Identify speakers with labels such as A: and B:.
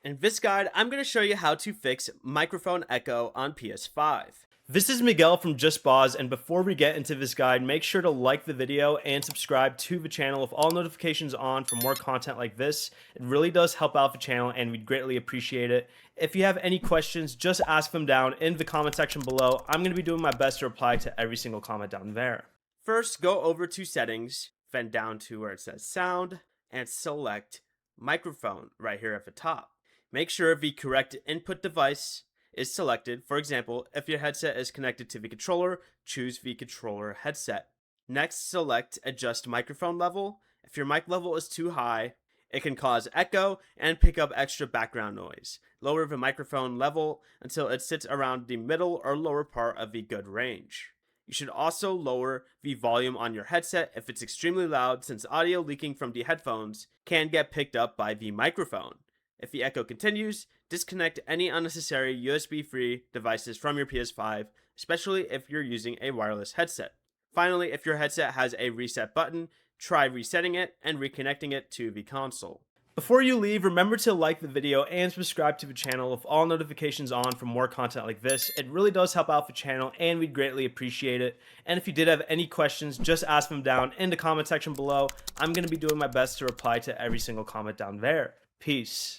A: In this guide, I'm going to show you how to fix microphone echo on PS5. This is Miguel from Just Pause, and before we get into this guide, make sure to like the video and subscribe to the channel with all notifications on for more content like this. It really does help out the channel and we'd greatly appreciate it. If you have any questions, just ask them down in the comment section below. I'm going to be doing my best to reply to every single comment down there. First, go over to settings, then down to where it says sound, and select microphone right here at the top. Make sure the correct input device is selected. For example, if your headset is connected to the controller, choose the controller headset. Next, select adjust microphone level. If your mic level is too high, it can cause echo and pick up extra background noise. Lower the microphone level until it sits around the middle or lower part of the good range. You should also lower the volume on your headset if it's extremely loud, since audio leaking from the headphones can get picked up by the microphone. If the echo continues, disconnect any unnecessary USB-free devices from your PS5, especially if you're using a wireless headset. Finally, if your headset has a reset button, try resetting it and reconnecting it to the console. Before you leave, remember to like the video and subscribe to the channel with all notifications on for more content like this. It really does help out the channel and we'd greatly appreciate it. And if you did have any questions, just ask them down in the comment section below. I'm going to be doing my best to reply to every single comment down there. Peace.